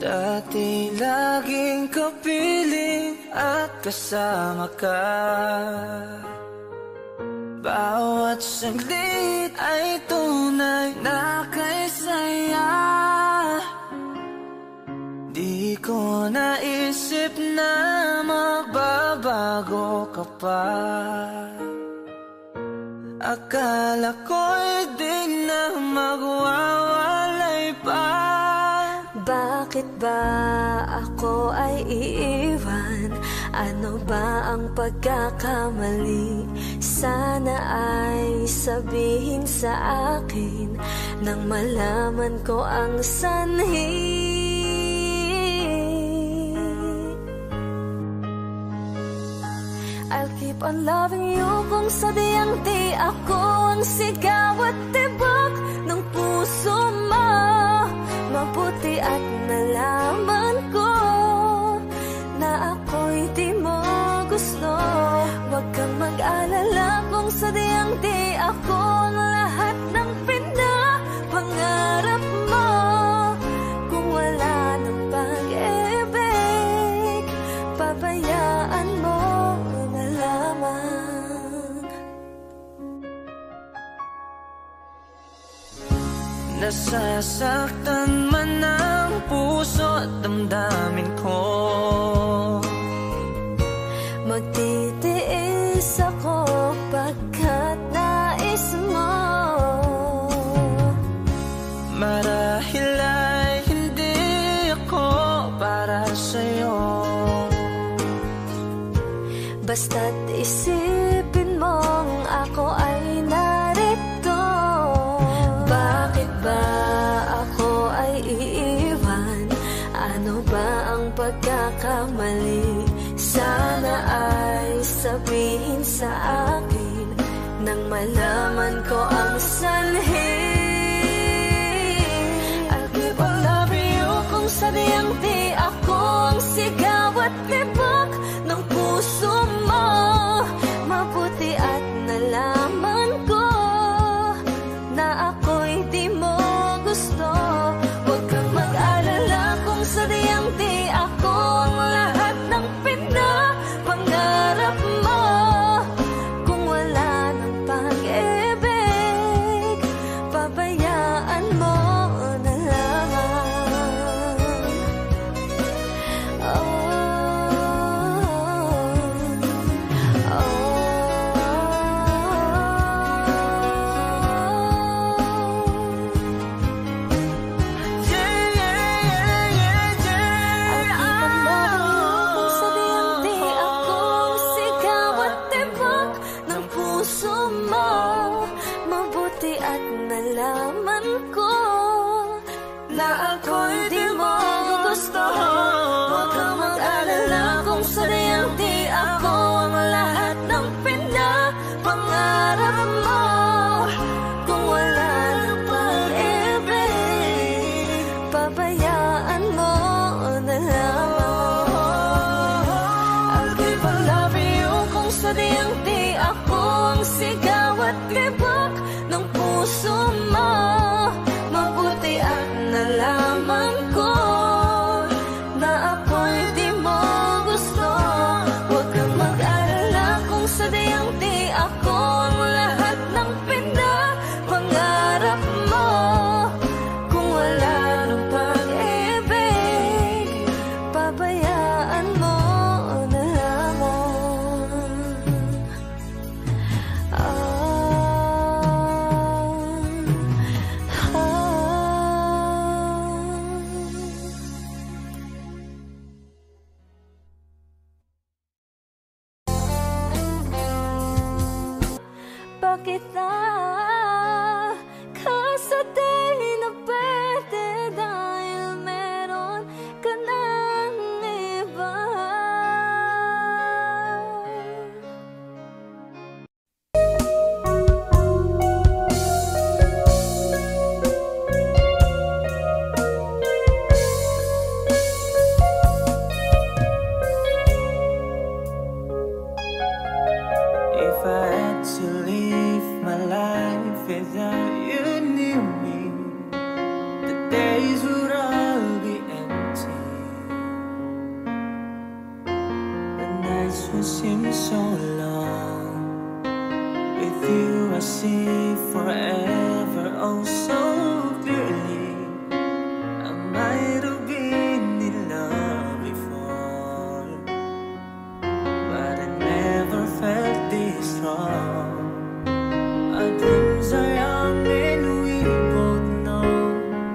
Dati laging kapiling at kasama ka. Bawat saglit ay tunay na kay saya. Di ko naisip na magbabago ka pa. Akala ko'y di na magwawalay pa. Bakit ba ako ay iiwan? Ano ba ang pagkakamali? Sana ay sabihin sa akin nang malaman ko ang sanhi. I'll keep on loving you kung sadyang di ako ang sigaw at tibok ng puso mo. Mabuti at nalaman ko na ako'y di mo gusto. Huwag kang mag-alala kung sadyang di ako ang lahat ng pinapangarap mo. Kung wala ng pag-ibig, pabayaan mo na lamang. Nasasaktan man ang puso at damdamin ko. Magtitiis ako pagkat nais mo. Marahil ay hindi ako para sa'yo. Basta't isipin mong ako ay narito. Bakit ba ako ay iiwan? Ano ba ang pagkakamali? Sana ay sabihin sa akin nang malaman ko ang sanhi. I'll keep on loving you kung sadyang di ako ang sigaw at tibok ng puso mo. Mabuti at nalaman ko na ako'y di mo gusto. Huwag kang mag-alala kung sadyang di ako ang lahat ng pinapangarap mo. Kung wala ng pag-ibig, pabayaan mo na lamang. Mabuti at nalaman ko na ako'y di mo gusto. Huwag kang mag-alala kung sadyang di ako ang lahat ng pinapangarap mo. Kung wala ng pag-ibig, pabayaan mo na lamang. I'll keep on loving you kung sadyang di ako ang sigaw at tibok ng puso mo. Mabuti at nalaman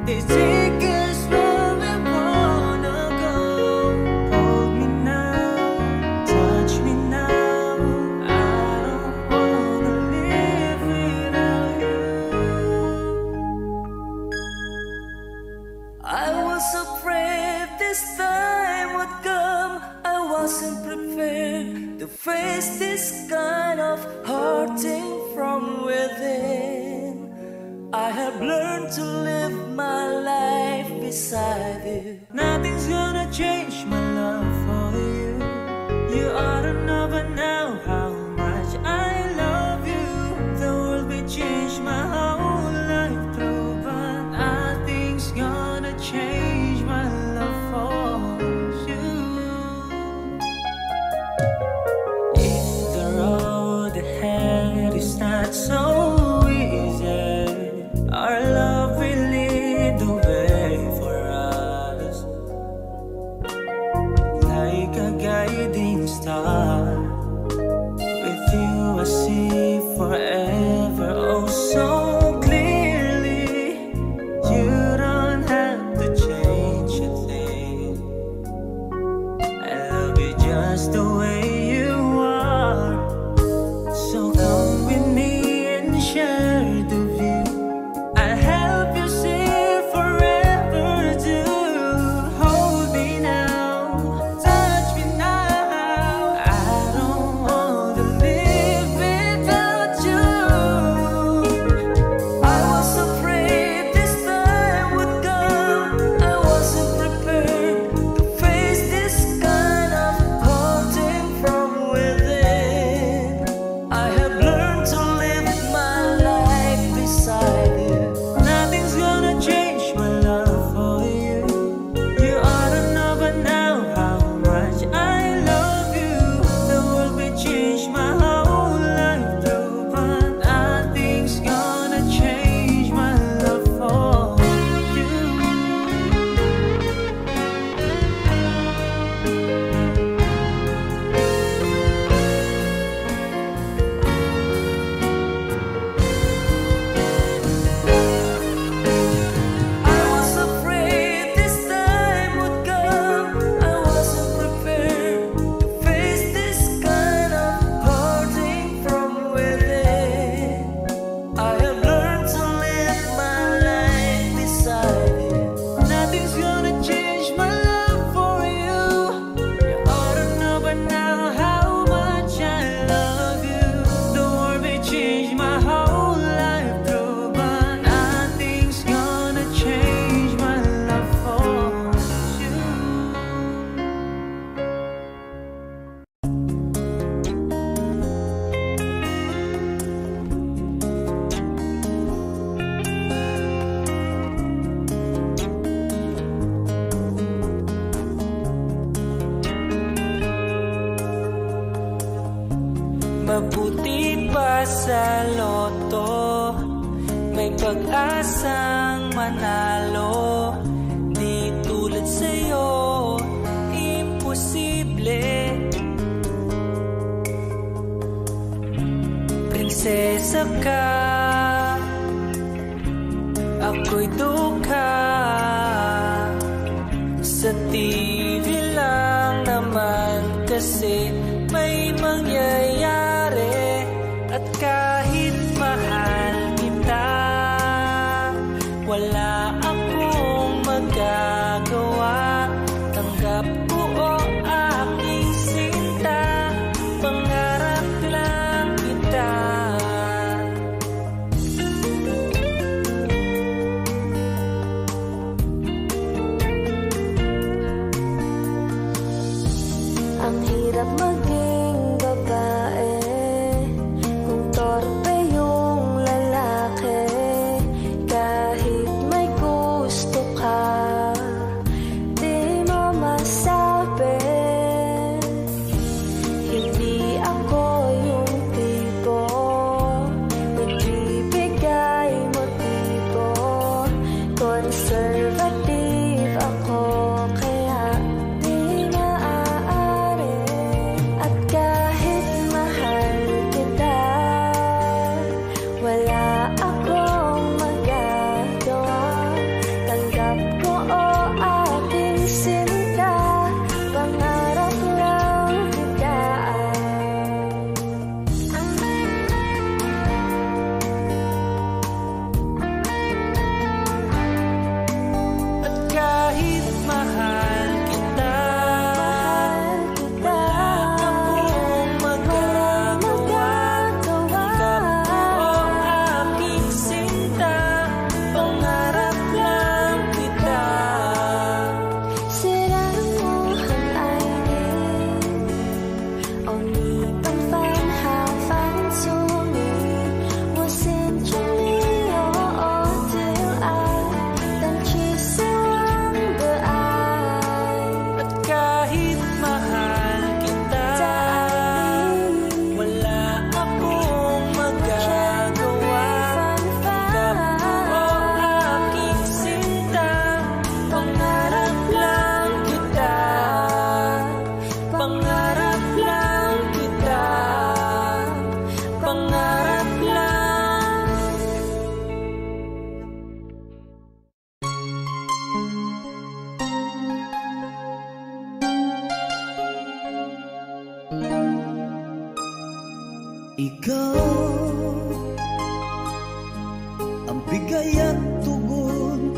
They take us where we wanna go. Hold me now, touch me now. I don't wanna live without you. I was afraid this time would come. I wasn't prepared to face this kind of hurting from within. I have learned to live my life beside you. Nothing's gonna change my love for you. You ought to know by now how much I love you. The world may change my whole life through, but nothing's gonna change my love for you. If the road ahead is not so easy, our love will lead the way for us, like a guiding star. With you I see forever, oh so clearly. You don't have to change a thing. I love you just the way you are. So come with me and share the view. I'll help you see forever too. Hold me now, touch me now. I don't want to live without you. I was afraid this time would come. I wasn't prepared to face this kind of hurting from within. I have learned to live my life beside you. Nothing's gonna change my love for you. You ought to know by now how much I love you. The world may change my whole life through, but nothing's gonna change my love for you. I was afraid this time would come. I wasn't prepared to face this kind of hurting from within. I have learned to live my life beside you. Nothing's gonna change my love for you. You ought to know by now how much I love you. The world may change my whole life through, but nothing's gonna change my love for you. Mabuti pa sa loto, may pag-asang manalo. Di tulad sa'yo, imposible. Prinsesa ka, ako'y dukha. Sa TV lang naman kasi may mangyayari. At kahit mahal kita, wala akong magagawa. Tanggap ko o aking sinta, pangarap lang kita. Ang hirap mag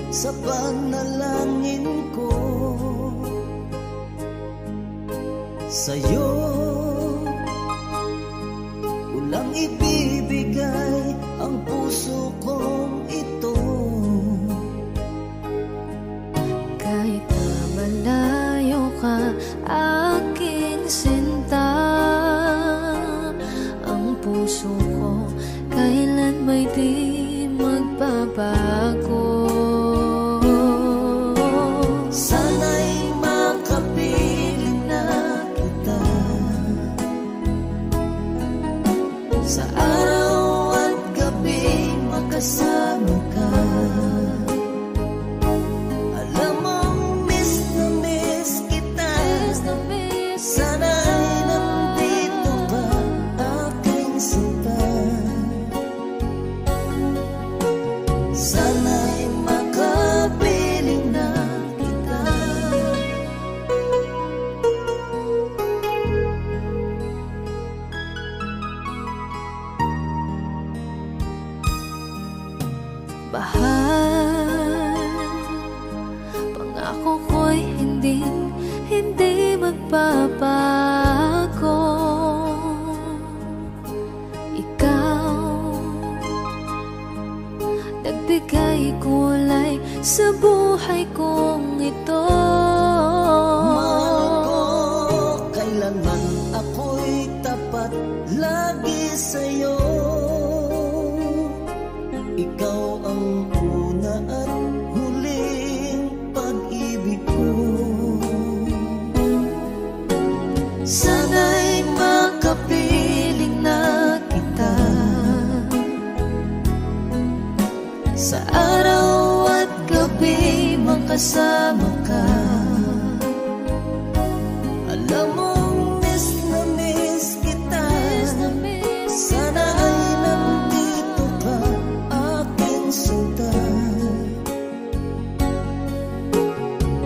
sa panalangin ko. Sa'yo walang ibibigay ang puso kong ito. Kahit na malayo ka, aking sinta, ang puso ko kailan may di magbabago. Sana'y makapiling na kita sa araw at gabi, makasama ka. Alam mong miss na miss kita. Sana'y nandito ka, aking sinta. Sana'y makapiling na kita. Bahal, pangako ko'y hindi magbabago. Ikaw, nagbigay kulay sa buhay kong ito. Mahal ko, kailanman ako'y tapat lagi sa'yo. Ikaw ang una at huling pag-ibig ko. Sana'y makapiling na kita sa araw at gabi, makasama ka. Alam mong miss na miss kita. Sana ay nandito ka, aking sinta.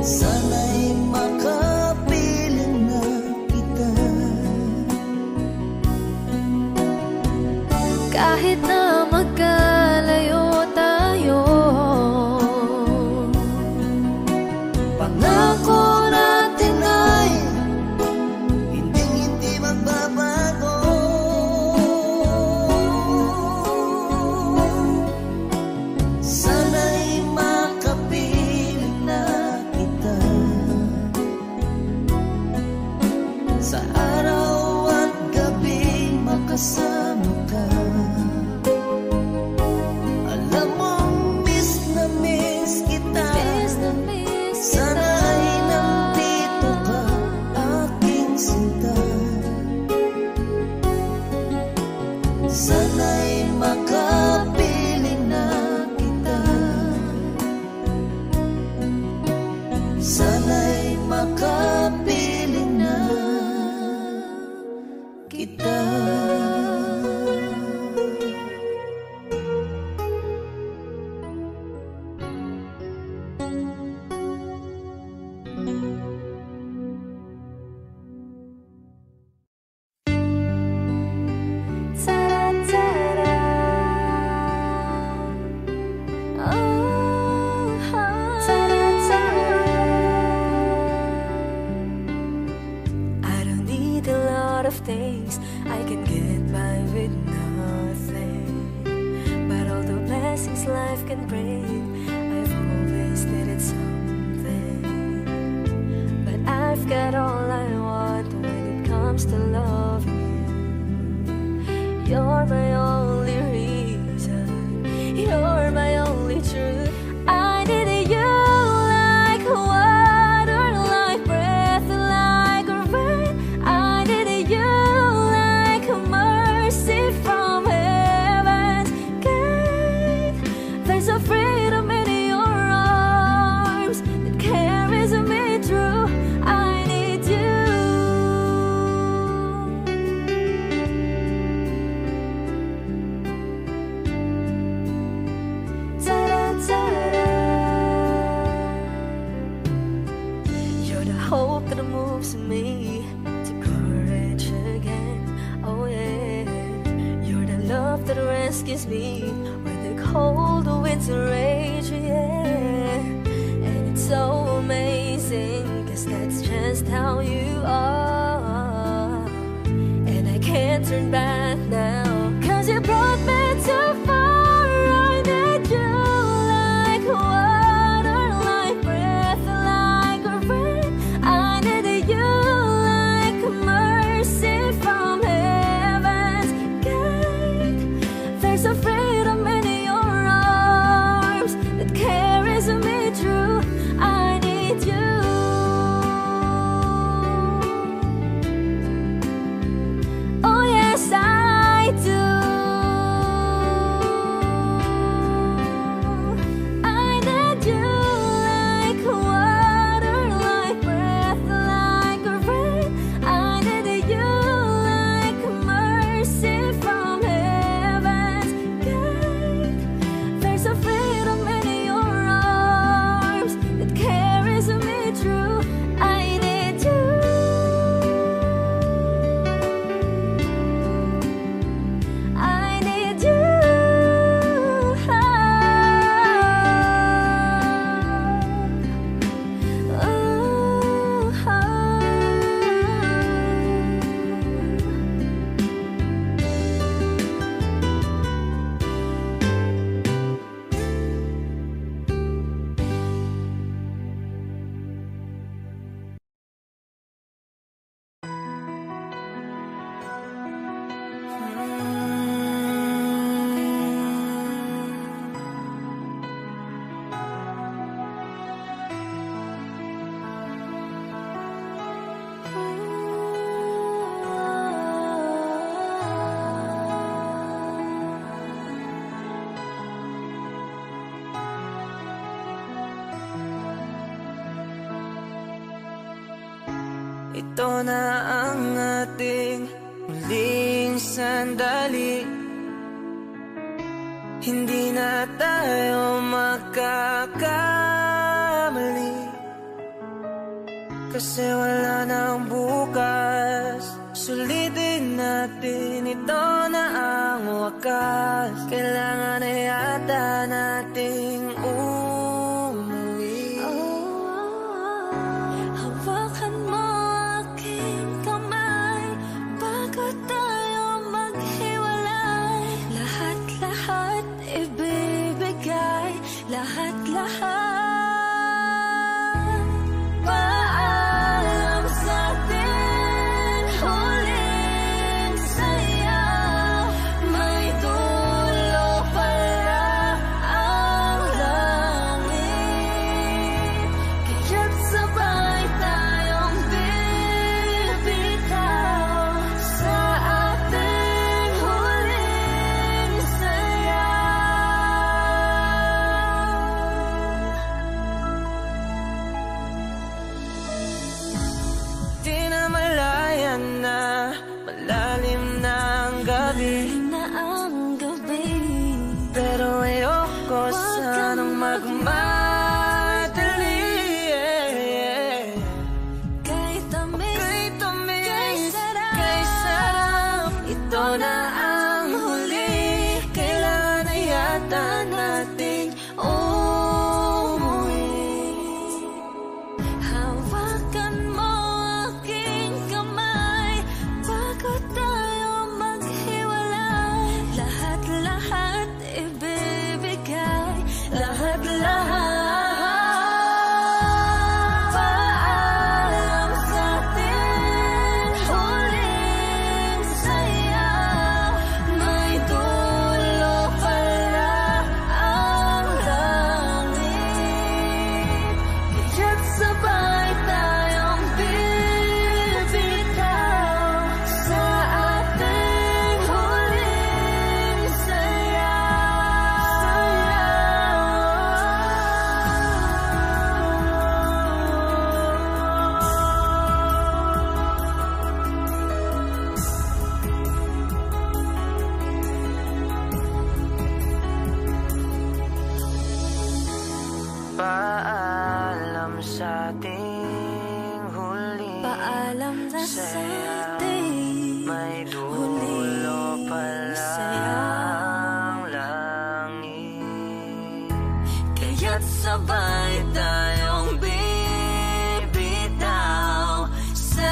Sana'y makapiling na kita. Kahit na magkalayo tayo, Pangako natin ay hindi magbabago. Sana'y makapiling na kita sa araw at gabi, makasama ka. Alam mong miss na miss kita. Sana'y nandito ka, aking sinta. Sana'y makapiling na kita. Sana'y makapiling na kita. I don't need a lot of things, I can get by with nothing. But all the blessings life can bring, I've always needed something. But I've got all I want when it comes to loving you. You're my only reason, you're my only truth. I needed you like water, like breath, like rain. I needed you like mercy from heaven's gate. There's a freedom in your arms that carries me through. I need you. Ta-da-ta-da. You're the hope that moves me to courage again. Oh yeah, you're the love that rescues me when the cold winds rage. Yeah, Ito na ang ating muling sandali. Hindi na tayo magkakamali, kasi wala nang bukas. Sulitin natin, ito na ang wakas. Kailangan na yata nating umuwi. Hawakan mo aking kamay bago tayo maghiwalay. Lahat-lahat ibibigay, lahat-lahat. Paalam sa'tin, huling saya. May dulo pala ang langit, kaya't sabay tayong bibitaw sa ating huling saya. Di na malayan na, malalim na ang gabi, Na ang gabi, pero ayoko sanang magmadali. kay tamis, Kay sarap, ito na ang huli. Kailangan na yata nating umuwi. hawakan mo aking kamay bago tayo maghiwalay. Lahat-lahat ibibigay, lahat-lahat. Paalam sa'tin, huling saya. May dulo pala ang langit, kaya't sabay tayong bibitaw sa ating huling saya. Paalam sa ating huli. Paalam na sa'ting May huling dulo pala saya. ang langit, Kaya't sabay tayong bibitaw sa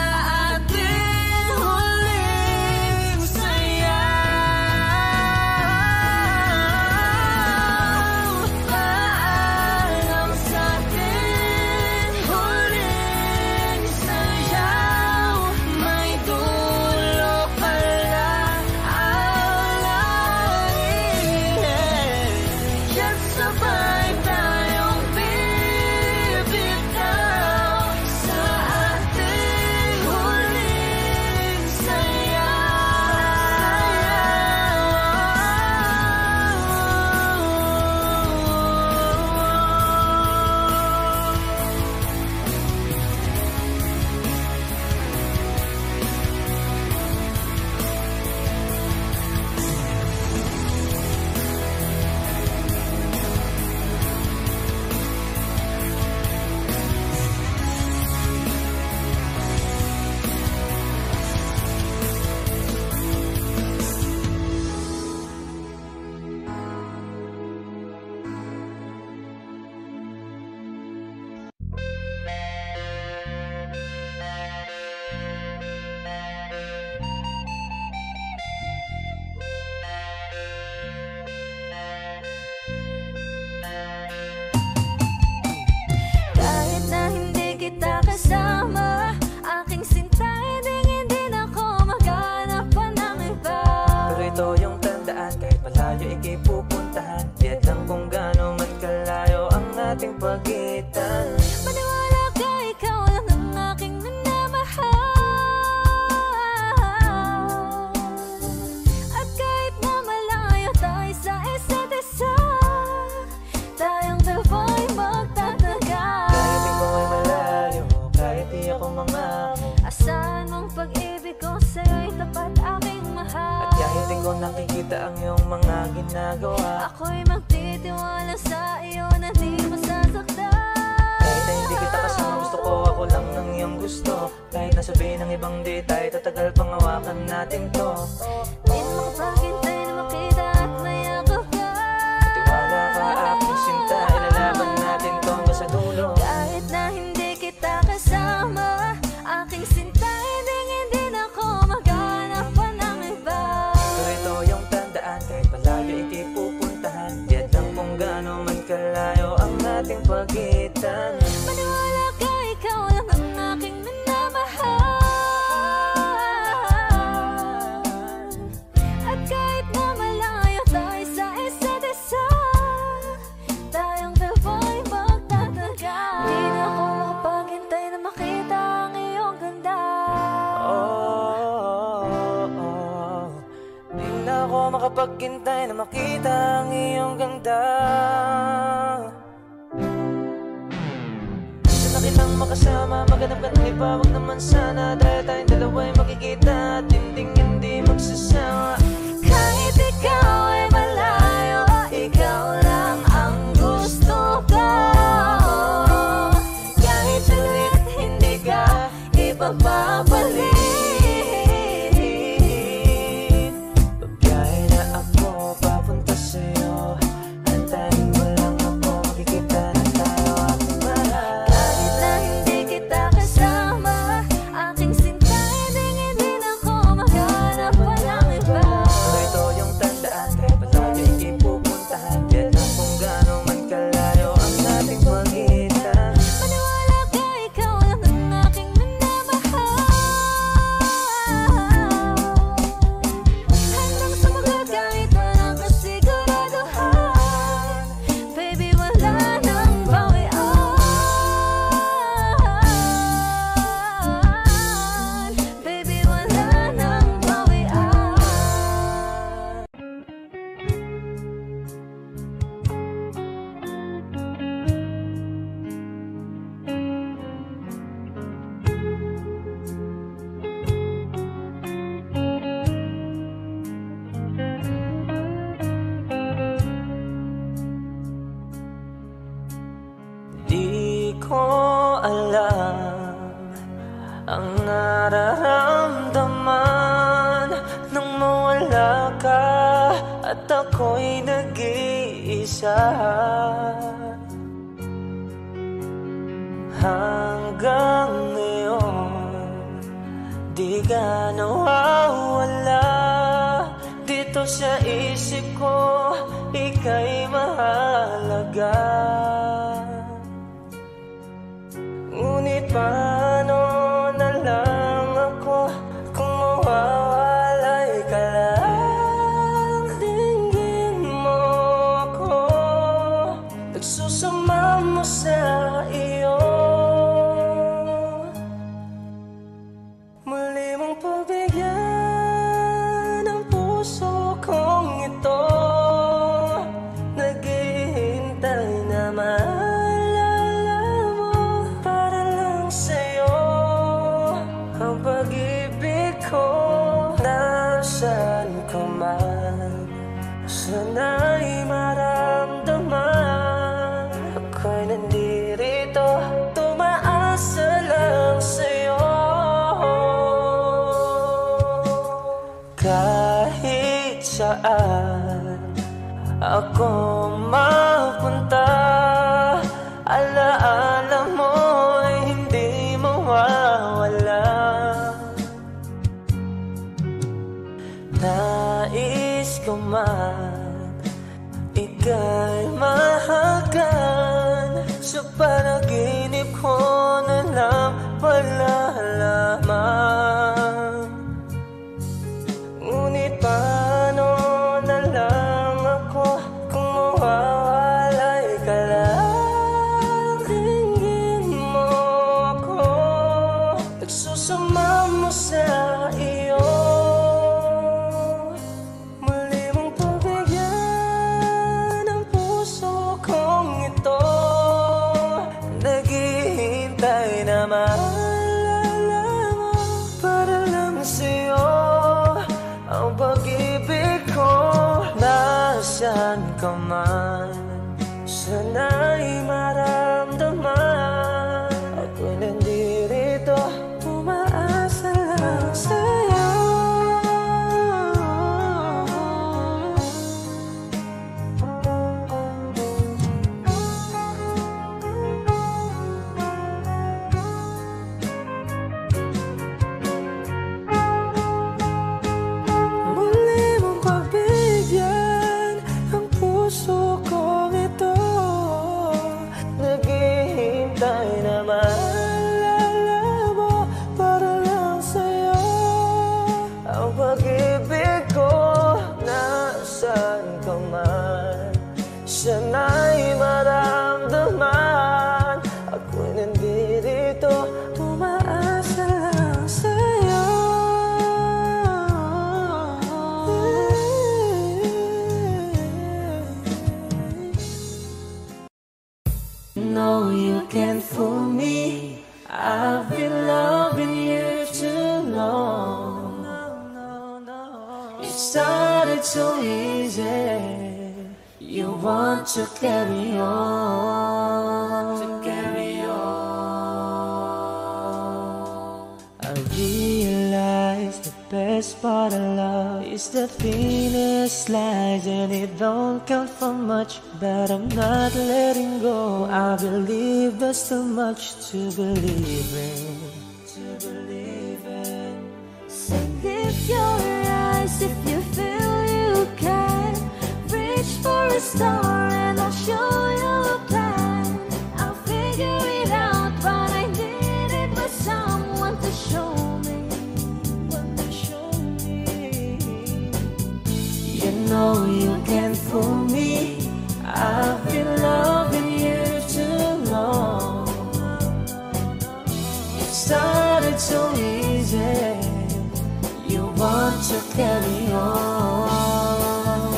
ating huling saya. Paalam sa'tin, huling sayaw. May dulo pala ang langit, kaya't sabay tayong bibitaw sa ating huling saya. Kahit na hindi kita kasama, aking sinta, hindi na ako maghanap pa ng iba. pero ito yung tandaan, kahit malayo ika'y pupuntahan. Tiyak lang kung gaano man kalayo ang ating pagitan. Maniwala ka, ikaw lang ang aking minamahal. nakikita ang iyong mga ginagawa. Ako'y magtitiwala sa iyo na di masasaktan. Kahit na hindi kita kasama, gusto ko ako lang ng iyong gusto. Kahit na sabihin ng ibang di tayo tatagal, pangawakan natin to. Di na makapaghintay na makita at mayakap ka. Tiwala ka aking sinta, ilalaban natin to hanggang sa dulo. Kahit na hindi kita kasama, aking sinta, hindi na ako maghanap pa ng iba. Pero ito yung tandaan, kahit malayo iti pupuntahan. Diyan lang kung gaano man kalayo ang ating pagitan. Maniwala ka, ikaw lang ang aking minamahal. At kahit na malayo tayo sa isa't isa, tayong dalawa'y magtatagal. Di na ako makapaghintay na makita ang iyong ganda. Di na ako makapaghintay na makita ang iyong ganda. Gusto na kitang makasama, maghanap ka ng iba. Wag naman sana, dahil tayong dalawa'y makikita at hindi magsasama. Kahit ikaw ay malayo, ikaw lang ang gusto ko. Kahit ulit hindi ka ipapabalik. Pagkaya na ako papunta sa'yo, antayin mo lang ako, makikita na tayo aking mahal. Kahit na hindi kita kasama, aking sinta, hindi na ako maghanap pa ng iba. Pero ito yung tandaan, kahit malayo hindi pupuntahan. Diyan lang kung gaano man kalayo ang ating pagitan. Maniwala ka, ikaw lang ang aking minamahal. Handang sumagot kahit walang kasiguraduhan. Baby, wala nang bawian. Baby, wala nang bawian. Di ko alam ang nararamdaman nang mawala ka at ako'y nag-iisa. Hanggang ngayon, di ka nawawala dito sa isip ko, ika'y mahalaga. Ngunit paano na lang ako kung mawawalay ka lang? Tingin mo ako, nagsusama mo sa iyo. Muli mong pagbigyan ang puso kong ito, naghihintay na maalala mo. Para lang sa'yo ang pag-ibig ko. Nasaan ka man, sana'y maramdaman. Ako'y nandirito, tumaasa lang sa'yo. Kahit saan ako mapunta, alaala mo ay hindi mawawala. Nais ko man ika'y mahagan, sa panaginip ko na lang palalaman. Ngunit paano na lang ako kung mawawalay ka lang? Tingin mo ako, nagsusama mo sa iyo. Muli mong pagbigyan ang puso kong ito, maalala mo, para lang sa'yo ang pag-ibig ko. Nasaan ka man, sana'y maramdaman, ako'y nandito, umaasa lang sa'yo. No, you can't fool me, I've been loving you too long. It started so easy, you want to carry on, I realize the best part of love is the thinnest slice, and it don't count for much, but I'm not letting go. I believe there's too much to believe in, So lift your eyes if you feel you can. Reach for a star and I'll show you a plan. I'll figure it out, but I needed was someone to show me. You know you can't fool me, I've been loving you too long. It started so easy, you want to carry on,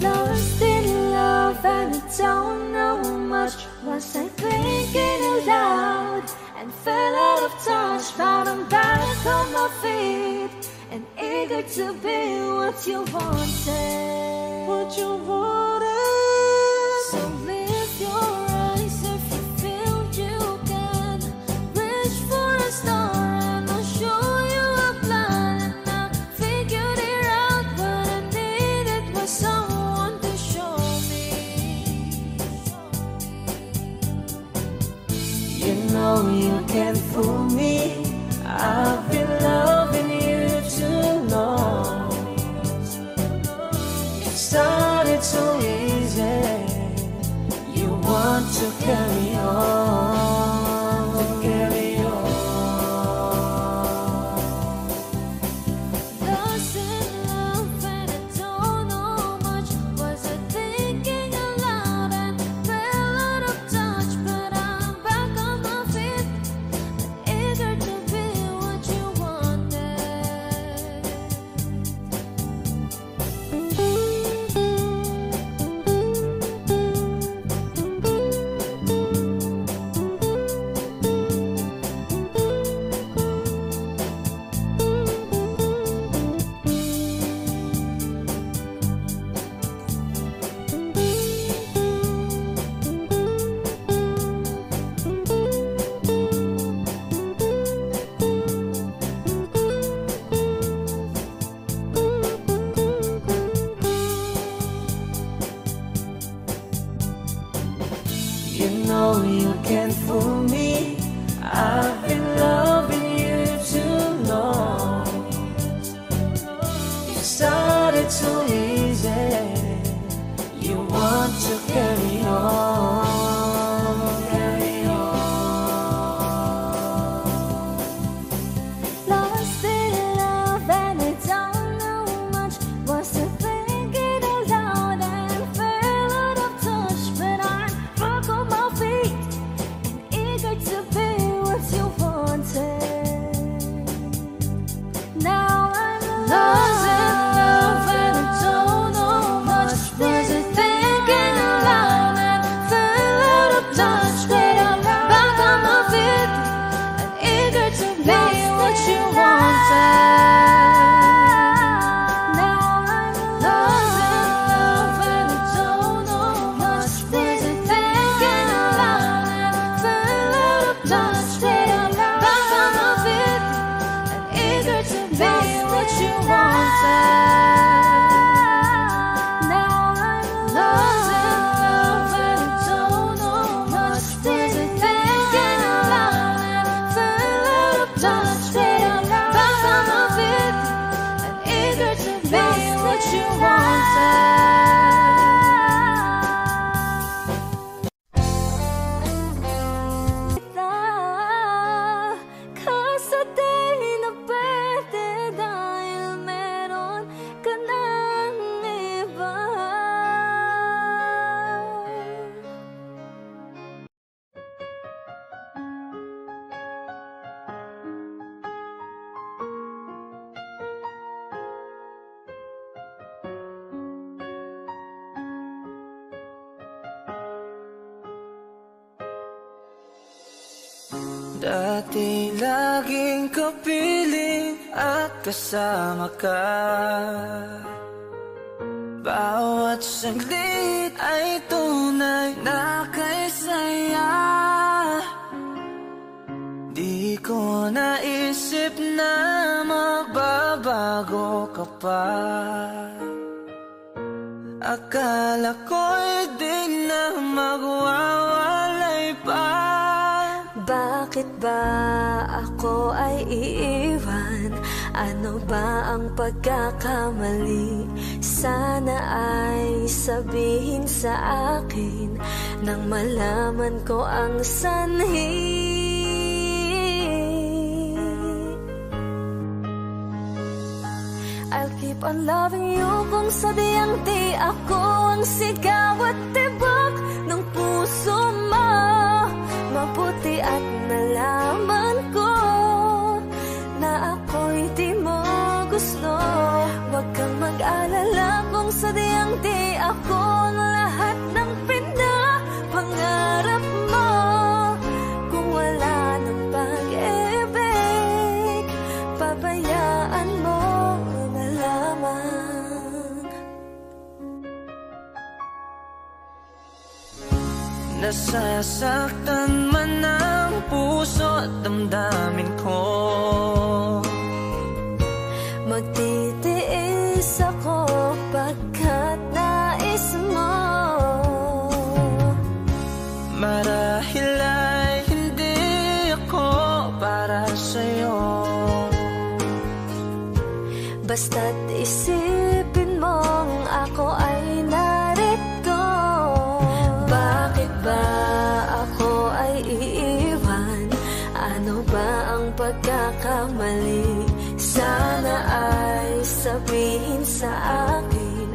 Lost in love and I don't know much. Was I thinking aloud and fell out of touch? But I'm back on my feet and eager to be what you wanted. So lift your eyes if you feel you can. Reach for a star and I'll show you a plan. And I figured it out, but I needed was someone to show me. You know you can't fool me, I've been loving you too long. It started so easy, you want to carry on, Lost in love and I don't know much. Was I thinking aloud and fell out of touch? But I'm back on my feet and eager to be what you wanted. You know you can't fool me, I've been loving you too long. It started so easy, you want to carry on, Lost in love and I don't know much. Was I thinking aloud and fell out of touch? But I'm back on my feet and eager to be what you wanted. Now I'm lost in love and I don't know much. Was I thinking aloud and fell out of touch? But I'm back on my feet and eager to be what you wanted. Now I'm lost in love and I don't know much. Was I thinking aloud and fell out of touch? But I'm back on my feet and eager to be what you wanted. Now I'm lost in love and I don't know much. Was I thinking aloud and fell out of touch? But I'm back on my feet and eager to be what you wanted. Dati laging kapiling at kasama ka. Bawat saglit ay tunay na kay saya. Di ko naisip na magbabago ka pa. Akala ko'y di na magwawalay pa. Bakit ba ako ay iiwan? Ano ba ang pagkakamali? Sana ay sabihin sa akin nang malaman ko ang sanhi. I'll keep on loving you kung sadyang di ako ang sigaw at tibok ng puso mo. Mabuti at nalaman ko na ako'y di mo gusto. Huwag kang mag-alala kung sadyang di ako ang lahat ng pinapangarap mo. Kung wala ng pag-ibig, pabayaan mo na lamang. Nasasaktan man ang puso at damdamin ko. Magtitiis ako pagkat nais mo. Marahil ay hindi ako para sa'yo. Basta't isipin mong ako ay narito. Bakit ba ako ay iiwan? Ano ba ang pagkakamali? Sana ay sabihin sa akin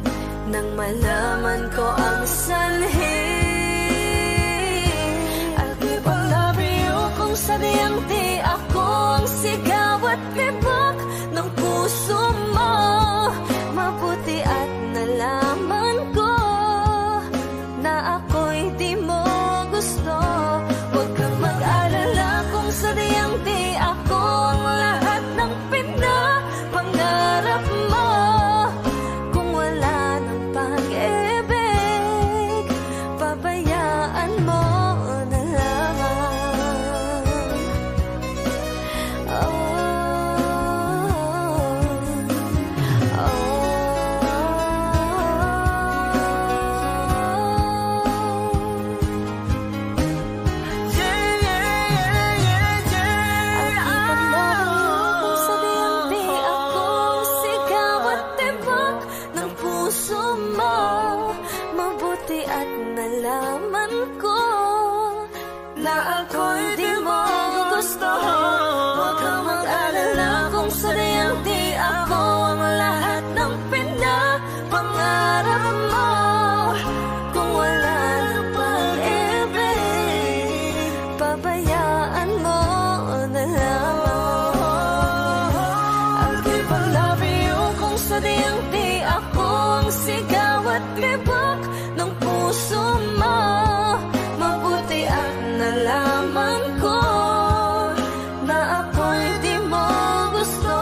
nang malaman ko ang sanhi. I'll keep on loving you kung sadyang di ako ang sigaw at tibok ng puso mo. Mabuti at nalaman ko na ako'y di mo gusto. Huwag kang mag-alala kung sadyang di ako ang lahat ng pinapangarap mo. Kung wala ng pag-ibig, pabayaan mo na lamang. Mabuti at nalaman ko na ako'y di mo gusto. Huwag kang mag-alala kung sadyang di ako ang lahat ng pinapangarap mo. Kung wala ng pag-ibig, pabayaan mo na lamang. I'll keep on loving you kung sadyang di ako ang sigaw at tibok ng puso mo. Mabuti at nalaman ko na ako'y di mo gusto.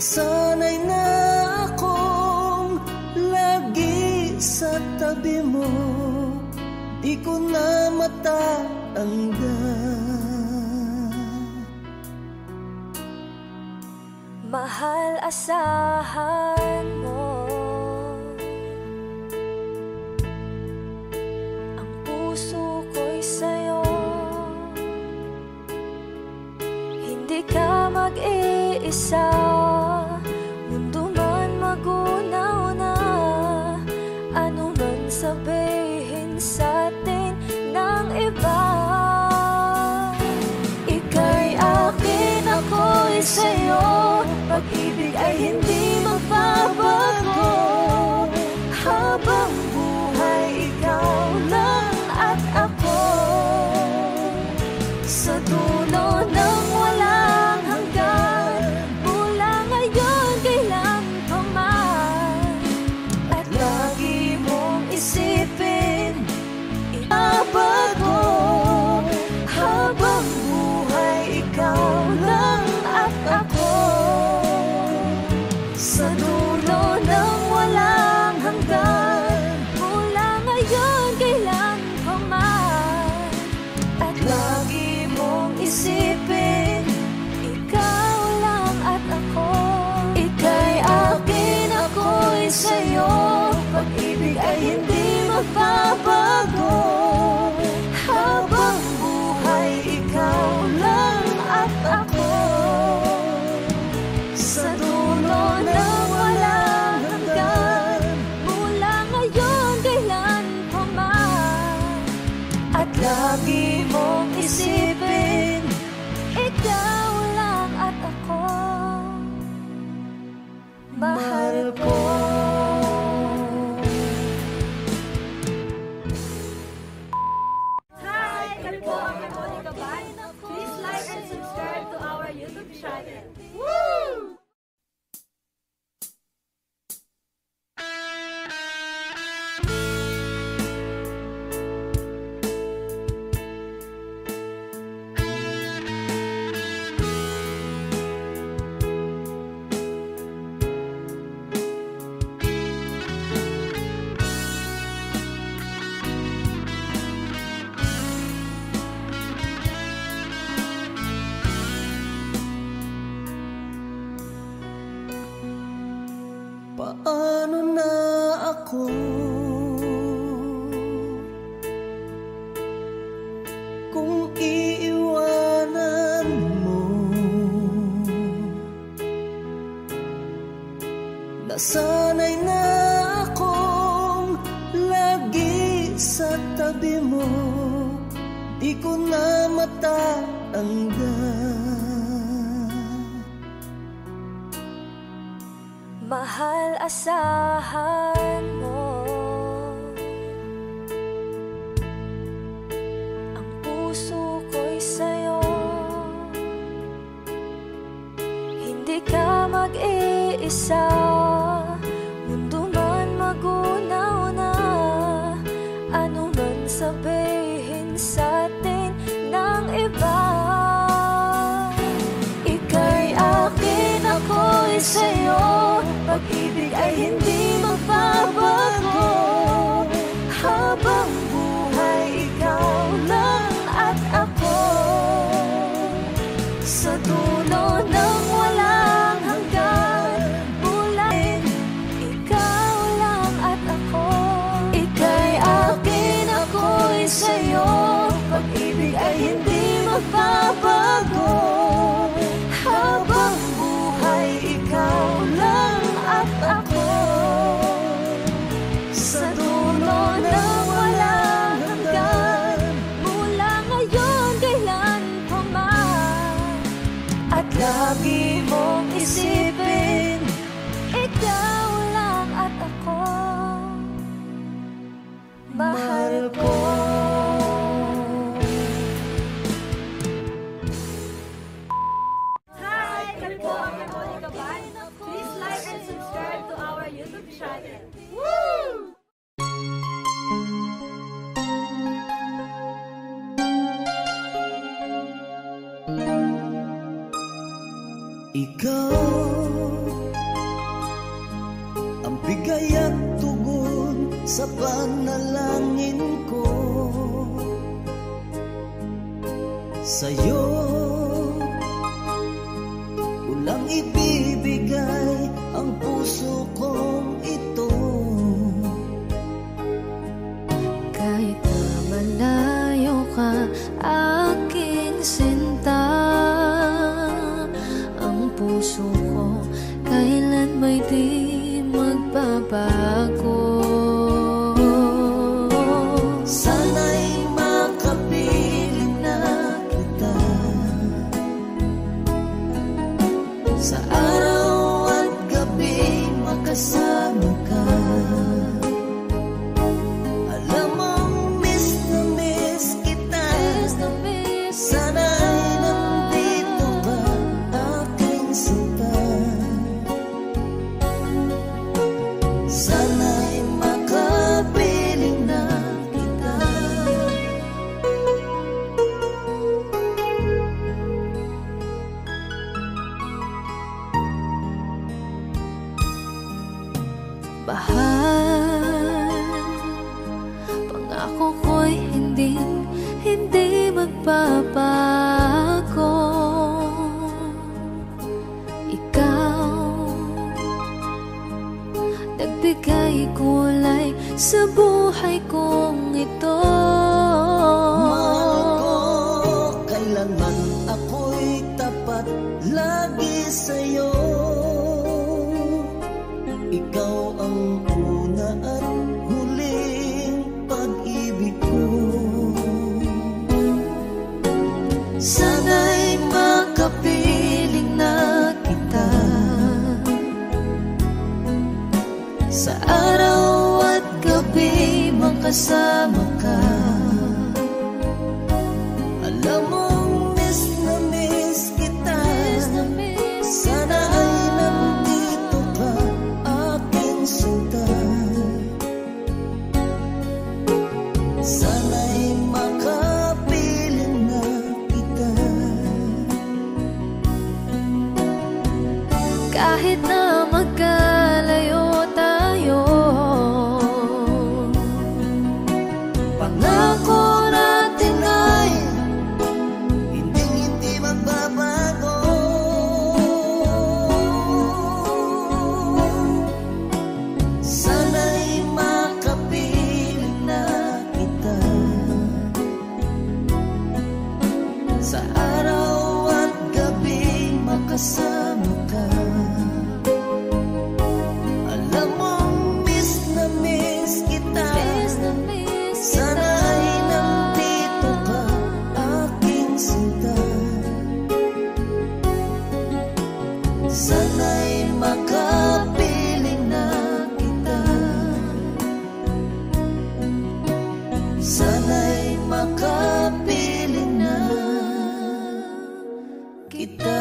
Nasanay na akong lagi sa tabi mo, di ko na matanggal. Mahal, asahan mo ang puso ko'y sa'yo. Hindi ka mag-iisa, mundo man magunaw na, ano man sabihin sa'tin ng iba. Ika'y akin, ako'y sa'yo, pag-ibig ay hindi magbabago. Habang buhay, ikaw lang at ako. Sa dulo ng walang hanggan, mula ngayon kailan pa man. At lagi mong isipin, ibabago. Habang buhay, ikaw lang at ako. Sa dulo ng walang hanggan, mula ngayon kailan pa man. At lagi mong isipin, ikaw lang at ako. Ika'y akin, ako'y sa'yo, pag-ibig ay hindi magbabago. Habang buhay, ikaw lang at ako. Sa dulo ng walang hanggan, mula ngayon kailan pa man. At lagi mong isipin, ikaw lang at ako. Mahal ko. Hi! Kami po ang Monica Band. Please like and subscribe to our YouTube channel. Woo! Paano na ako kung iiwanan mo? Nasanay na akong lagi sa tabi mo, di ko na matanggal. Mahal, asahan mo ang puso ko'y sa'yo. Hindi ka mag-iisa, mundo man magunaw na, ano man sabihin sa'tin ng iba. Ika'y akin, ako'y sa'yo, pag-ibig ay hindi magbabago. Habang buhay, ikaw lang at ako. Sa dulo ng walang hanggan, mula ikaw lang at ako. Ika'y akin, ako'y sa'yo, pag-ibig ay hindi magbabago. Habang buhay, ikaw lang at ako. Sa dulo ng walang hanggan, mula ngayon kailan pa man. At lagi mong isipin, ikaw lang at ako. Mahal ko. Hi! Kami po ang Monica Band. Please like and subscribe to our YouTube channel. Woo! Ikaw sa panalangin ko. Sa'yo walang ibibigay ang puso kong ito. Kahit na malayo ka, aking sinta, ang puso ko kailan may di magbabago. Sana'y makapiling na kita sa araw at gabi, makasama ka. Alam mong miss na miss kita. Sana'y nandito ka, aking sinta. Sana'y makapiling na kita. Bahal, pangako ko'y hindi magbabago. Ikaw, nagbigay kulay sa buhay kong ito. Mahal ko, kailanman ako'y tapat lagi sa'yo. Ikaw ang una at huling pag-ibig ko. Sana'y makapiling na kita sa araw at gabi, makasama ka. Alam mong miss na miss kita. Sana ay nandito ka, aking sinta. Sana'y makapiling na kita. Kahit na magkalayo tayo, Pangako natin ay hindi magbabago. Sana'y makapiling na kita sa araw at gabi, makasama ka. Alam mong miss na miss kita. Sana ay nandito ka, aking sinta. Sana'y makapiling na kita. Sana'y makapiling na kita.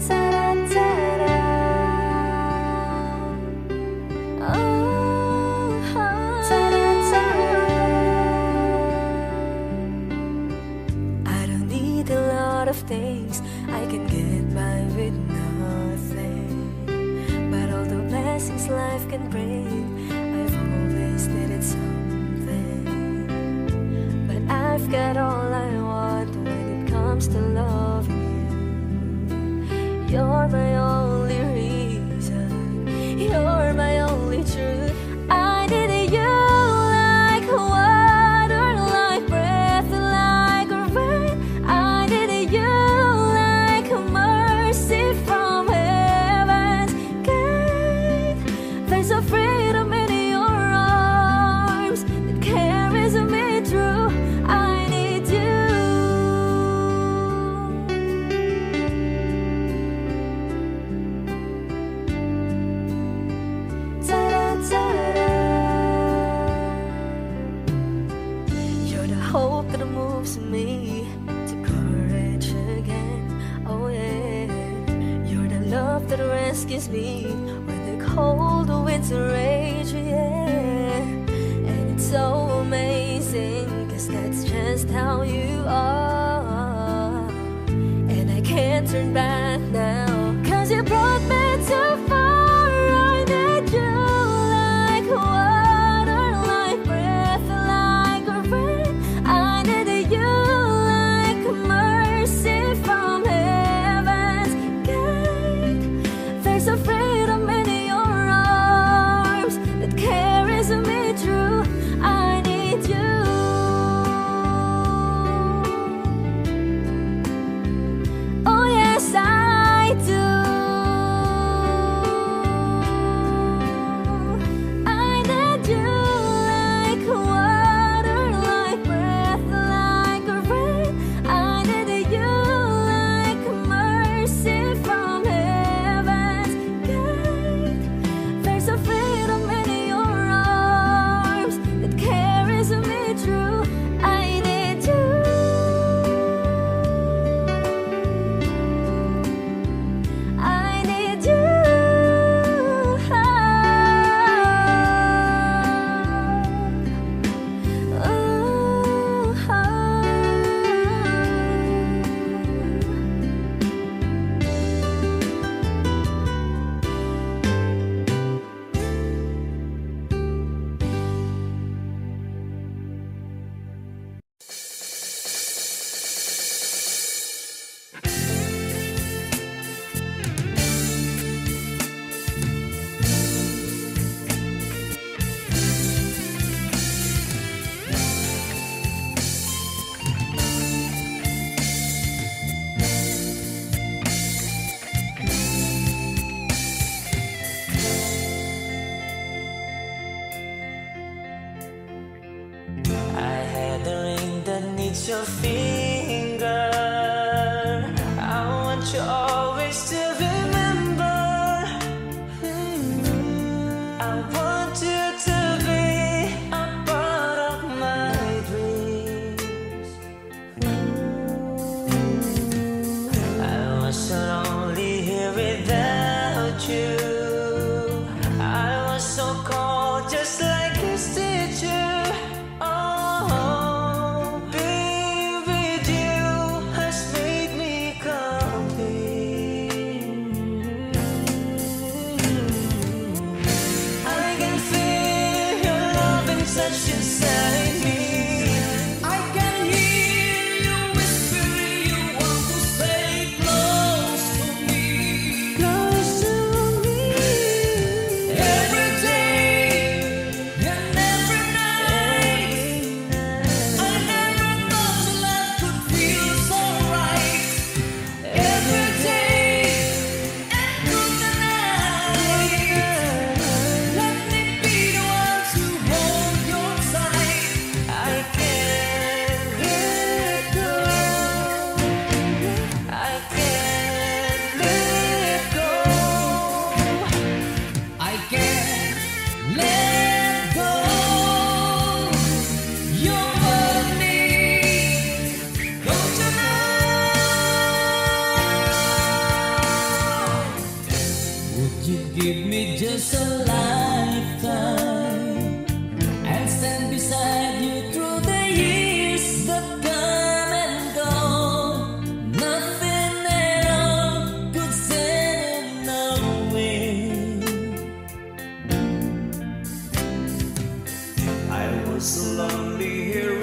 ta-da-ta-da. Oh, ta-da-ta-da. I don't need a lot of things, I can get by with nothing. But all the blessings life can bring, I've always needed something. But I've got all I want when it comes to loving you. You're my only reason, you're my only truth. I needed you like water, like breath, like rain. I needed you like mercy from heaven's gate. There's a freedom in your arms that carries me through. I need you. Ta-da-ta-da. You're the hope that moves me to courage again. Oh yeah. You're the love that rescues me when the cold winds rage. Yeah. how you are, and I can't turn back now, 'cause you brought me too far. I need you like water, like breath, like rain. I need you like mercy from heaven's gate. There's a freedom in your arms that carries me through. I need you. Oh yes, I do. I need you like water, like breath, like rain. I need you like mercy from heaven's gate. There's a freedom in your arms that carries me through. I need you. I need you. I had a ring that needs your finger. I want you always to remember. I want you to be a part of my dreams. I was so lonely here without you. I was so cold, just like this teacher. Oh, being with you has made me complete. I can feel your love and touch inside me. I can hear you whispering you want to stay close to me. Close to me. Every day and every night, I never thought life could feel so right. Every day and through the night, let me be the one to hold your side. I can't let go. I can't let go. I can't let go. You're for me, don't you know? Would you give me just a lifetime and stand beside you through the years that come and go? Nothing at all could stand in our way. I was so lonely here